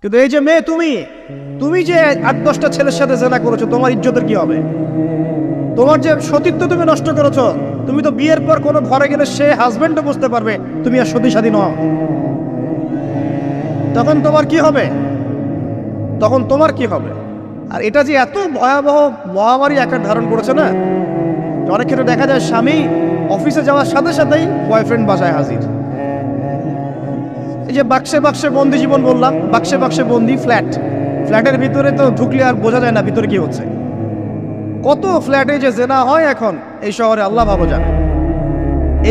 কিন্তু এই যে মেয়ে, তুমি যে 8-10টা ছেলের সাথে জেনা করেছো, তোমার ইজ্জতের কি হবে? তোমার যে সতীত্ব তুমি নষ্ট করেছো। তুমি তো বিয়ের পর কোনো ঘরে গেলে সে হাজবেন্ডও বুঝতে পারবে তুমি আর সতী সাথী নও। তখন তোমার কি হবে? আর এটা যে এত ভয়াবহ মহামারী আকার ধারণ করেছে না, অনেক ক্ষেত্রে দেখা যায় স্বামী অফিসে যাওয়ার সাথে সাথেই বয়ফ্রেন্ড বাসায় হাজির। এই যে বাক্সে বাক্সে বন্দি জীবন বললাম, বাক্সে বাক্সে বন্দি ফ্ল্যাটের ভিতরে তো ঢুকলে আর বোঝা যায় না ভিতরে কি হচ্ছে। কত ফ্ল্যাটে যে জেনা হয় এখন এই শহরে, আল্লাহ ভালো জানে।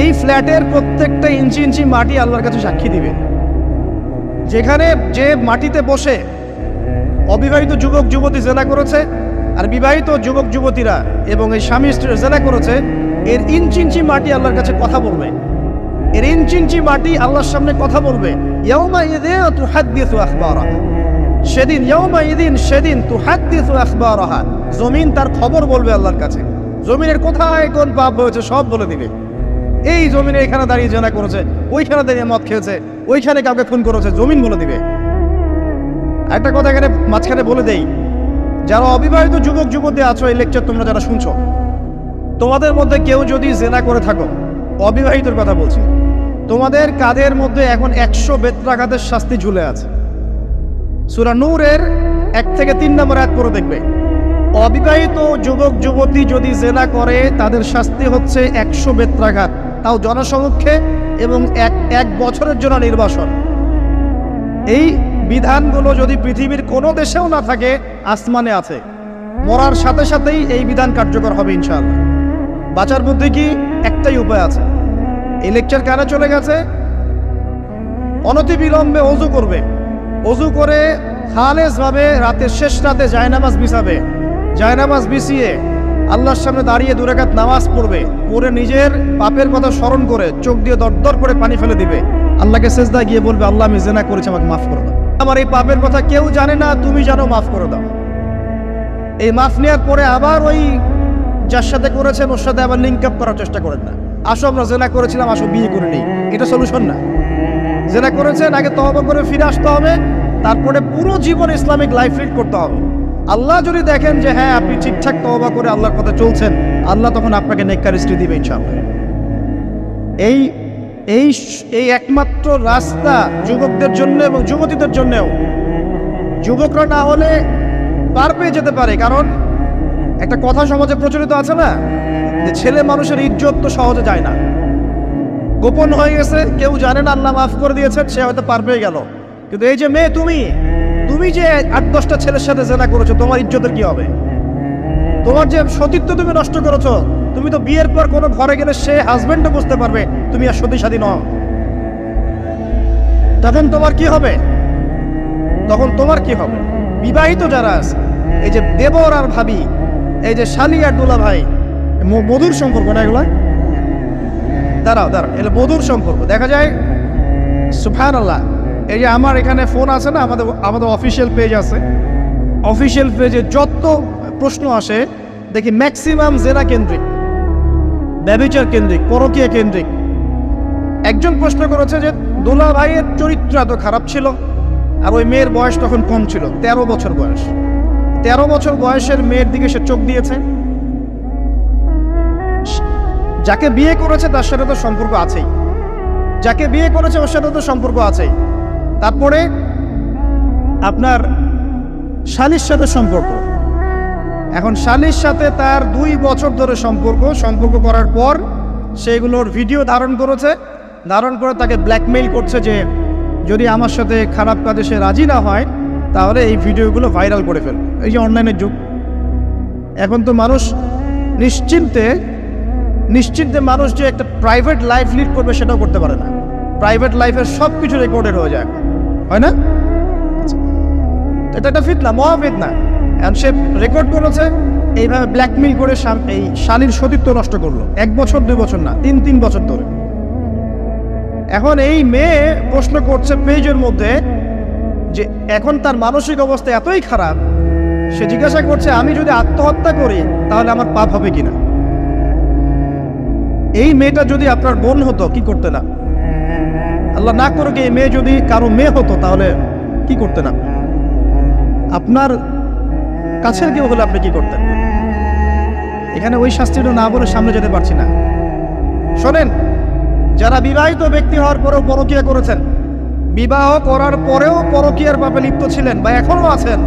এই ফ্ল্যাটের প্রত্যেকটা ইঞ্চি ইঞ্চি মাটি আল্লাহর কাছে সাক্ষী দিবে। যেখানে যে মাটিতে বসে অবিবাহিত যুবক যুবতী জেনা করেছে আর বিবাহিত যুবক যুবতীরা এবং এই স্বামী স্ত্রী জেনা করেছে, এর ইঞ্চি ইঞ্চি মাটি আল্লাহর কাছে কথা বলবে। এর ইঞ্চি ইঞ্চি মাটি আল্লাহর সামনে কথা বলবে। ইয়াউমাইযিন তুহাদ্দিসু আখবারাহা, সেদিন তুহাদ্দিসু আখবারাহা, জমিন তার খবর বলবে আল্লাহর কাছে। জমিনের কোথায় কোন পাপ হয়েছে সব বলে দিবে। এই জমিনে এখানে দাঁড়িয়ে জেনা করেছে, ওইখানে দাঁড়িয়ে মদ খেয়েছে, ওইখানে কাউকে খুন করেছে, জমিন বলে দিবে। একটা কথা এখানে মাঝখানে বলে দেই, যারা অবিবাহিত যুবক যুবতী আছো, এই লেকচার তোমরা যারা শুনছো, তোমাদের মধ্যে কেউ যদি জেনা করে থাকো, অবিবাহিতর কথা বলছি, তোমাদের কাঁধের মধ্যে এখন 100 বেত্রাঘাতের শাস্তি ঝুলে আছে। সূরা নূরের 1 থেকে 3 নম্বর আয়াত পড়ে দেখবে, অবিবাহিত যুবক যুবতী যদি জেনা করে তাদের শাস্তি হচ্ছে 100 বেত্রাঘাত, তাও জনসমক্ষে, এবং এক বছরের জন্য নির্বাসন। এই বিধানগুলো যদি পৃথিবীর কোনো দেশেও না থাকে, আসমানে আছে। মরার সাথে সাথেই এই বিধান কার্যকর হবে ইনশাআল্লাহ। বাঁচার বুদ্ধি কি? একটাই উপায় আছে। এই লেকচার কানে চলে গেছে, অনতিবিলম্বে অজু করবে। অজু করে খালেসভাবে রাতের শেষ রাতে জায়নামাজ বিছাবে। জায়নামাজ বিছিয়ে আল্লাহর সামনে দাঁড়িয়ে 2 রাকাত নামাজ পড়বে। পড়ে নিজের পাপের কথা স্মরণ করে চোখ দিয়ে দরদর করে পানি ফেলে দিবে। আল্লাহকে সেজদায় গিয়ে বলবে, আল্লাহ আমি জেনা করেছি, আমাকে মাফ করে দাও। আমার এই পাপের কথা কেউ জানে না, তুমি জানো, মাফ করে দাও। এই মাফ নেওয়ার পরে আবার ওই যার সাথে করেছেন ওর সাথে আবার লিঙ্ক আপ করার চেষ্টা করেন না। আসো আমরা জেনা করেছিলাম, আসো বিয়ে করে নেই, এটা সলিউশন না। জেনা করেছেন, আগে তওবা করে ফিরে আসতে হবে, তারপরে পুরো জীবন ইসলামিক লাইফ লিড করতে হবে। আল্লাহ যদি দেখেন যে হ্যাঁ আপনি ঠিকঠাক তওবা করে আল্লাহর কথা চলছেন, আল্লাহ তখন আপনাকে নেককার স্ত্রী দিবে ইনশাআল্লাহ। এই একমাত্র রাস্তা যুবকদের জন্য এবং যুবতীদের জন্যও। যুবকরা না হলে পার পেয়ে যেতে পারে, কারণ একটা কথা সমাজে প্রচলিত আছে না, যে ছেলে মানুষের ইজ্জত তো সহজে যায় না, গোপন হয়ে গেছে, কেউ জানে না, আল্লাহ মাফ করে দিয়েছেন, সে হয়তো পার পেয়ে গেল। কিন্তু এই যে মেয়ে, তুমি যে 8-10টা ছেলের সাথে জেনা করেছো, তোমার ইজ্জতের কি হবে? তোমার যে সতীত্ব তুমি নষ্ট করেছো। তুমি তো বিয়ের পর কোনো ঘরে গেলে সে হাজবেন্ডও বুঝতে পারবে তুমি আর সতী সাথী নও। তখন তোমার কি হবে? বিবাহিত যারা আছে, এই যে দেবর আর ভাবি, এই যে শালি আর দুলা ভাই, মধুর সম্পর্ক না এগুলা? দাঁড়াও, এটা মধুর সম্পর্ক। দেখা যায় সুবহানাল্লাহ, এই যে আমার এখানে ফোন আছে না, আমাদের অফিসিয়াল পেজ আছে, অফিসিয়াল পেজে যত প্রশ্ন আসে দেখি ম্যাক্সিমাম জেনা কেন্দ্রিক, ব্যভিচার কেন্দ্রিক, পরকীয়া কেন্দ্রিক। একজন প্রশ্ন করেছে যে দুলা ভাইয়ের চরিত্র এত খারাপ ছিল, আর ওই মেয়ের বয়স তখন কম ছিল, 13 বছর বয়স। 13 বছর বয়সের মেয়ের দিকে সে চোখ দিয়েছে। যাকে বিয়ে করেছে তার সাথে তো সম্পর্ক আছেই, যাকে বিয়ে করেছে ওর সাথে তো সম্পর্ক আছেই। তারপরে আপনার শালীর সাথে সম্পর্ক। এখন শালীর সাথে তার 2 বছর ধরে সম্পর্ক করার পর সেগুলোর ভিডিও ধারণ করে তাকে ব্ল্যাকমেইল করছে যে যদি আমার সাথে খারাপ কাজে সে রাজি না হয় তাহলে এই ভিডিওগুলো ভাইরাল করে ফেল। এই যে অনলাইনের যুগ, এখন তো মানুষ নিশ্চিন্তে মানুষ যে একটা প্রাইভেট লাইফ লিড করবে সেটাও করতে পারে না। প্রাইভেট লাইফের সব কিছু রেকর্ডেড হয়ে যায়, হয় না? এটা একটা ফিতনা, মহাফিতনা। এখন সে রেকর্ড করেছে, এইভাবে ব্ল্যাকমেইল করে এই শালীর সতীত্ব নষ্ট করলো। 1 বছর 2 বছর না, 3 বছর ধরে। এখন এই মেয়ে প্রশ্ন করছে পেজের মধ্যে যে এখন তার মানসিক অবস্থা এতই খারাপ, সে জিজ্ঞাসা করছে আমি যদি আত্মহত্যা করি তাহলে আমার পাপ হবে কিনা। এই মেয়েটা যদি আপনার বোন হতো কি করতে না? আল্লাহ না করুক, এই মেয়ে যদি কারো মেয়ে হতো তাহলে কি করতে না? আপনার কাছের কেউ হলে আপনি কি করতেন? এখানে ওই শাস্তিটা না বলে সামনে যেতে পারছি না। শোনেন, যারা বিবাহিত ব্যক্তি হওয়ার পরেও পরকীয়া করেছেন, বিবাহ করার পরেও পরকীয়ার পাপে লিপ্ত ছিলেন বা এখনো আছেন,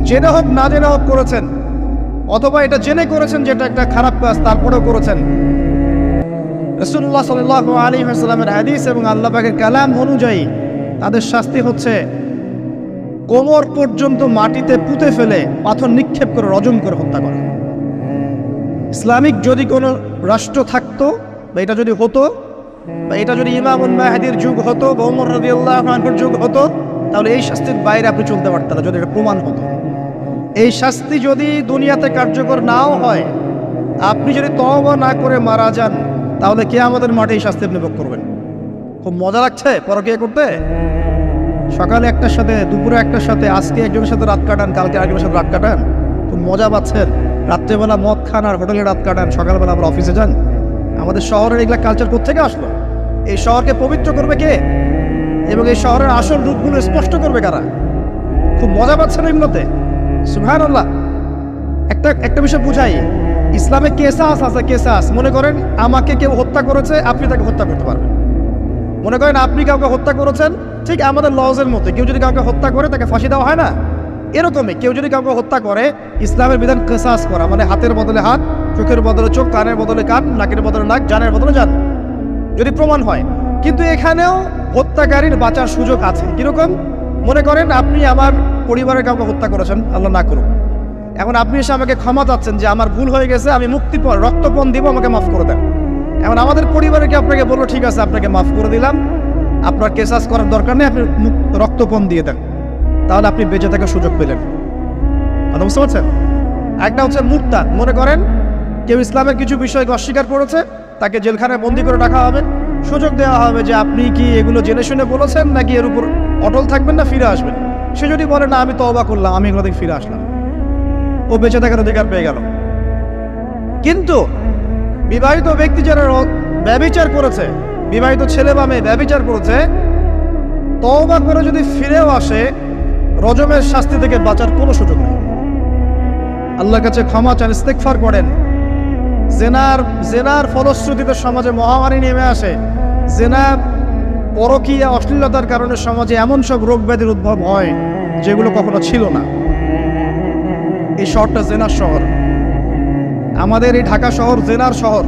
জেনে হোক না জেনে হোক করেছেন, অথবা এটা জেনে করেছেন যেটা একটা খারাপ কাজ তারপরেও করেছেন, রাসূলুল্লাহ সাল্লাল্লাহু আলাইহি ওয়াসাল্লামের হাদিস এবং আল্লাহ পাকের কালাম অনুযায়ী তাদের শাস্তি হচ্ছে কোমর পর্যন্ত মাটিতে পুঁতে ফেলে পাথর নিক্ষেপ করে রজম করে হত্যা করা। ইসলামিক যদি কোনো রাষ্ট্র থাকতো বা এটা যদি হতো, বা এটা যদি ইমামুল মাহদির যুগ হতো বা ওমর রাদিয়াল্লাহু আনহুর যুগ হতো, তাহলে এই শাস্তির বাইরে আপনি চলতে পারতেন না যদি এটা প্রমাণ হতো। এই শাস্তি যদি দুনিয়াতে কার্যকর নাও হয়, আপনি যদি তওবা না করে মারা যান, তাহলে কিয়ামতের মাঠে এই শাস্তি আপনি ভোগ করবেন। খুব মজা লাগছে পরকীয়া করতে। সকালে একটার সাথে, দুপুরে একটার সাথে, আজকে একজনের সাথে রাত কাটান, কালকে আরেকজনের সাথে রাত কাটান, খুব মজা পাচ্ছেন। রাত্রেবেলা মদ খান আর হোটেলে রাত কাটান, সকালবেলা আবার অফিসে যান। আমাদের শহরের এগুলা কালচার কোত্থেকে আসলো? এই শহরকে পবিত্র করবে কে এবং এই শহরের আসল রূপগুলো স্পষ্ট করবে কারা? খুব মজা পাচ্ছেন এগুলোতে। সুবহানাল্লাহ। একটা বিষয় বুঝাই, ইসলামে কেসাস আছে, কেসাস। মনে করেন আমাকে কেউ হত্যা করেছে, আপনি তাকে হত্যা করতে পারবেন। মনে করেন আপনি কাউকে হত্যা করেছেন, ঠিক আমাদের লজের মতো কেউ যদি কাউকে হত্যা করে তাকে ফাঁসি দেওয়া হয় না, এরকমই কেউ যদি কাউকে হত্যা করে, ইসলামের বিধান কেসাস করা, মানে হাতের বদলে হাত, চোখের বদলে চোখ, কানের বদলে কান, নাকের বদলে নাক, জানের বদলে জান, যদি প্রমাণ হয়। কিন্তু এখানেও হত্যাকারীর বাঁচার সুযোগ আছে। কিরকম? মনে করেন আপনি আমার পরিবারের কাউকে হত্যা করেছেন, আল্লাহ না করুক। এখন আপনি এসে আমাকে ক্ষমা চাচ্ছেন যে আমার ভুল হয়ে গেছে, আমি মুক্তিপণ রক্তপণ দিব, আমাকে মাফ করে দেন। এখন আমাদের পরিবারকে আপনাকে বললো ঠিক আছে আপনাকে মাফ করে দিলাম, আপনার কেসাস করার দরকার নেই, আপনি রক্তপণ দিয়ে দেন, তাহলে আপনি বেঁচে থাকার সুযোগ পেলেন। কথা বুঝতে পারছেন? একটা হচ্ছে মুরতাদ। মনে করেন কেউ ইসলামের কিছু বিষয়কে অস্বীকার করেছে, তাকে জেলখানায় বন্দি করে রাখা হবে, সুযোগ দেওয়া হবে যে আপনি কি এগুলো জেনে শুনে বলেছেন নাকি এর উপর অটল থাকবেন না ফিরে আসবেন। সে যদি বলে না আমি তওবা করলাম, আমি এগুলো থেকে ফিরে আসলাম, ও বেঁচে থাকার অধিকার পেয়ে গেল। কিন্তু বিবাহিত ব্যক্তি যারা ব্যভিচার করেছে, বিবাহিত ছেলে বা মেয়ে ব্যভিচার করেছে, তওবা করে যদি ফিরেও আসে, রজমের শাস্তি থেকে বাঁচার কোনো সুযোগ নেই। আল্লাহর কাছে ক্ষমা চান, ইস্তেগফার করেন। জেনার ফলশ্রুতিতে সমাজে মহামারী নেমে আসে। জেনা, পরকীয়া, অশ্লীলতার কারণে সমাজে এমন সব রোগ ব্যাধির উদ্ভব হয় যেগুলো কখনো ছিল না। এই শহরটা জেনার শহর। আমাদের এই ঢাকা শহর জেনার শহর।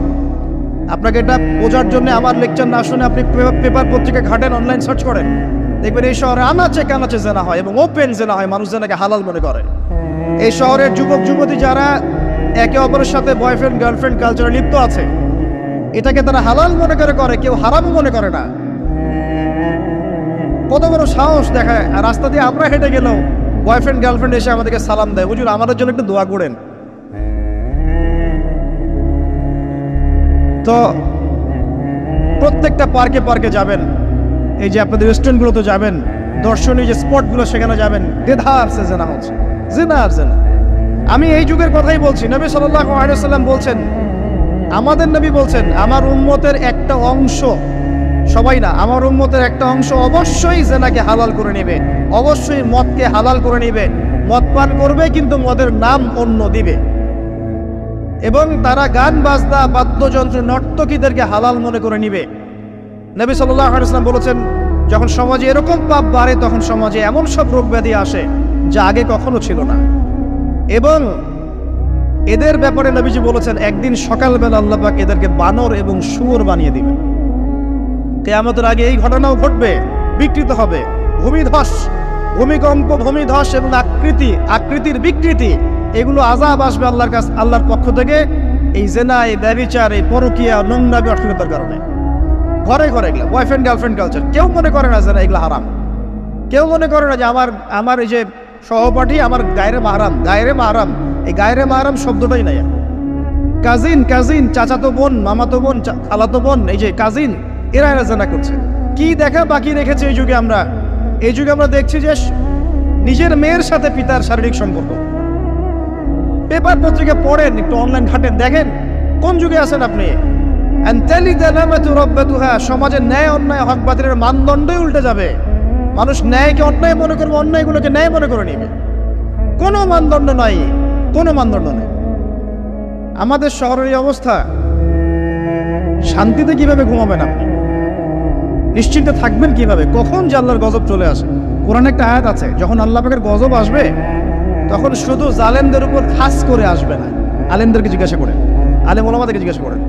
আপনাকে এটা বোঝার জন্য আমার লেকচার না শুনে আপনি পেপার পত্রিকা ঘাটেন, অনলাইন সার্চ করেন, দেখবেন এই শহরে আনাচে কানাচে জেনা হয় এবং ওপেন জেনা হয়। মানুষ জেনাকে হালাল মনে করে। এই শহরের যুবক যুবতী যারা একে অপরের সাথে বয়ফ্রেন্ড গার্লফ্রেন্ড কালচারে লিপ্ত আছে, এটাকে তারা হালাল মনে করে, কেউ হারাম মনে করে না। কত বড় সাহস দেখায়। আর রাস্তা দিয়ে আমরা হেঁটে গেলেও বয়ফ্রেন্ড গার্লফ্রেন্ড এসে আমাদেরকে সালাম দেয়, হুজুর আমাদের জন্য একটু দোয়া করেন। তো প্রত্যেকটা পার্কে পার্কে যাবেন, এই যে আপনাদের রেস্টুরেন্টগুলোতে যাবেন, দর্শনীয় যে স্পটগুলো সেখানে যাবেন, দেধা আসছে জেনা হচ্ছে, জেনা আর জেনা। আমি এই যুগের কথাই বলছি। নবী সাল্লাল্লাহু আলাইহি ওয়াসাল্লাম বলছেন, আমাদের নবী বলছেন, আমার উম্মতের একটা অংশ, সবাই না, আমার উম্মতের একটা অংশ অবশ্যই জেনাকে হালাল করে নেবে, অবশ্যই মদকে হালাল করে নেবে, মদ পান করবে কিন্তু মদের নাম অন্য দিবে, এবং তারা গান বাজনা বাদ্যযন্ত্র নর্তকীদেরকে হালাল মনে করে নিবে। নবী সাল্লাল্লাহু আলাইহি ওয়াসাল্লাম বলেছেন, যখন সমাজে এরকম পাপ বাড়ে তখন সমাজে এমন সব রোগ ব্যাধি আসে যা আগে কখনো ছিল না। এবং এদের ব্যাপারে নবীজি বলেছেন, একদিন সকালবেলা আল্লাহ পাক এদেরকে বানর এবং শুয়োর বানিয়ে দিবেন। কিয়ামতের আগে এই ঘটনাও ঘটবে, বিকৃত হবে। ভূমিধস, ভূমিকম্প, ভূমিধস এবং আকৃতির বিকৃতি, এগুলো আযাব আসবে আল্লাহর কাছে, আল্লাহর পক্ষ থেকে, এই জেনা, এই ব্যভিচার, এই পরকীয়া, নোংরামি, অশ্লীলতার কারণে। ঘরে ঘরে এগুলা বয়ফ্রেন্ড গার্লফ্রেন্ড কালচার। কেউ মনে করে না যে এগুলো হারাম, কেউ মনে করে না যে আমার এই যে সহপাঠী আমার গায়রে মাহরাম। এই গায়রে মাহরাম শব্দটাই নাই। কাজিন, চাচাতো বোন, মামাতো বোন, খালাতো বোন, এই যে কাজিন, এরা জেনা করছে। কি দেখা বাকি রেখেছে এই যুগে আমরা? এই যুগে আমরা দেখছি যে নিজের মেয়ের সাথে পিতার শারীরিক সম্পর্ক। পেপার পত্রিকা পড়েন, একটু অনলাইন ঘাটেন, দেখেন কোন যুগে আছেন আপনি। সমাজের ন্যায় অন্যায় হক বাতিলের মানদণ্ডই উল্টে যাবে। মানুষ ন্যায়কে অন্যায় মনে করবে, অন্যায়গুলোকে ন্যায় মনে করে নিবে। কোনো মানদণ্ড নাই, কোনো মানদণ্ড নেই। আমাদের শহরের এই অবস্থা, শান্তিতে কিভাবে ঘুমাবেন আপনি? নিশ্চিন্তে থাকবেন কিভাবে? কখন যে আল্লাহর গজব চলে আসে। কোরআনে একটা আয়াত আছে, যখন আল্লাহ পাকের গজব আসবে তখন শুধু জালেমদের উপর খাস করে আসবে না। আলেমদেরকে জিজ্ঞাসা করেন, আলেম ওলামাদেরকে জিজ্ঞাসা করেন,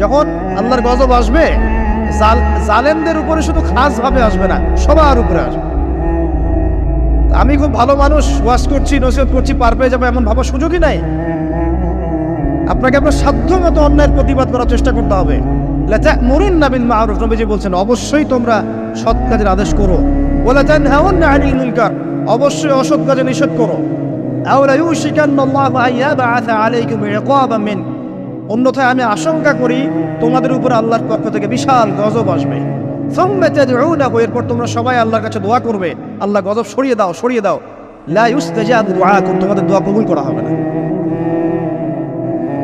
যখন আল্লাহর গজব আসবে জালেমদের উপরে শুধু খাস ভাবে আসবে না, সবার উপরে আসবে। আমি খুব ভালো মানুষ, ওয়াজ করছি, নসিহত করছি, পার পেয়ে যাবো এমন ভাবার সুযোগই নাই। আপনাকে আপনার সাধ্য মতো অন্যায়ের প্রতিবাদ করার চেষ্টা করতে হবে। লাতা'মুরুন্না বিল মা'রুফ, নবীজি বলছেন অবশ্যই তোমরা সৎ কাজের আদেশ করো। ওয়ালা তানহাউন্না আনিল মুনকার, অবশ্যই অসৎ কাজে নিষেধ করো। আও লা ইউশিকান্নাল্লাহু আন ইয়াবআসা আলাইকুম ইকাবাম মিন, অন্যথায় আমি আশঙ্কা করি তোমাদের উপর আল্লাহর পক্ষ থেকে বিশাল গজব আসবে। সুম্মা তাদউনাহু, এরপর তোমরা সবাই আল্লাহর কাছে দোয়া করবে, আল্লাহ গজব সরিয়ে দাও, সরিয়ে দাও। লা ইউস্তাজাবু দুআকুম, তোমাদের দোয়া কবুল করা হবে না।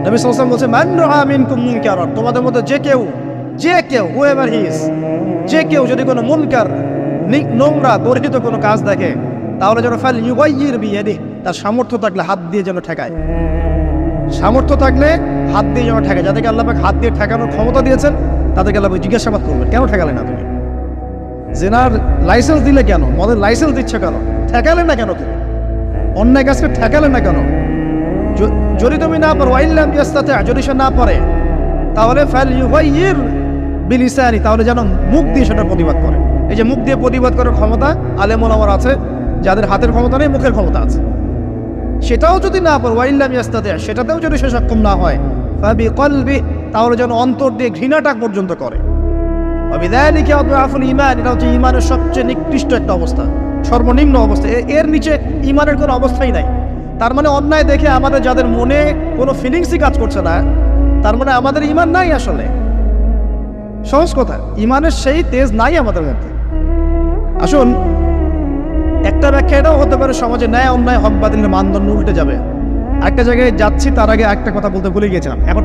নবী সাল্লাল্লাহু আলাইহি ওয়াসাল্লাম বলেছে, মান রাআ মিনকুম মুনকারান, তোমাদের মধ্যে যে কেউ হুয়েভার হি ইজ, যে কেউ যদি কোনো মুনকার, নোংরা গর্হিত কোনো কাজ দেখে, তাহলে যেন ফাল ইউগাইয়ির বিয়াদিহি, তার সামর্থ্য থাকলে হাত দিয়ে যেন ঠেকায়। সামর্থ্য থাকলে হাত দিয়ে যেন ঠেকায়। যাদেরকে আল্লাহ পাক হাত দিয়ে ঠেকানোর ক্ষমতা দিয়েছেন তাদেরকে আল্লাহ জিজ্ঞাসাবাদ করবেন, কেন ঠেকালে না তুমি? জেনার লাইসেন্স দিলে কেন? মদের লাইসেন্স দিচ্ছে কেন? ঠেকালে না কেন তুমি? অন্যায় কাজকে ঠেকালে না কেন? যদি তুমি না পারো, ওয়াইল্লাম ইয়াস্তাতি, যদি সে না পারে, তাহলে ফাল ইউগাইয়ির বিলিসানি, তাহলে যেন মুখ দিয়ে সেটা প্রতিবাদ করে। এই যে মুখ দিয়ে প্রতিবাদ করার ক্ষমতা আলেম ওলামার আছে, যাদের হাতের ক্ষমতা নেই, মুখের ক্ষমতা আছে। সেটাও যদি না পারো, ওয়াইল্লাম ইয়াস্তাতি, সেটাতেও যদি সে সক্ষম না হয়, ফাবিকলবি, তাহলে যেন অন্তর দিয়ে ঘৃণাটা পর্যন্ত করে। ওয়াবিযালিকা আদআফুল ঈমান, এটা হচ্ছে ঈমানের সবচেয়ে নিকৃষ্ট একটা অবস্থা, সর্বনিম্ন অবস্থা। এর নিচে ঈমানের কোনো অবস্থাই নাই। তার মানে অন্যায় দেখে আমাদের যাদের মনে কোনো ফিলিংসই কাজ করছে না, তার মানে আমাদের ঈমান নাই। আসলে সহজ কথা, ঈমানের সেই তেজ নাই আমাদের মধ্যে। আসুন, একটা ব্যাখ্যা এটাও হতে পারে, সমাজে ন্যায় অন্যায় হক বাতিলের মানদণ্ড উল্টে যাবে। একটা জায়গায় যাচ্ছি, তার আগে একটা কথা বলতে ভুলে গিয়েছিলাম। এখন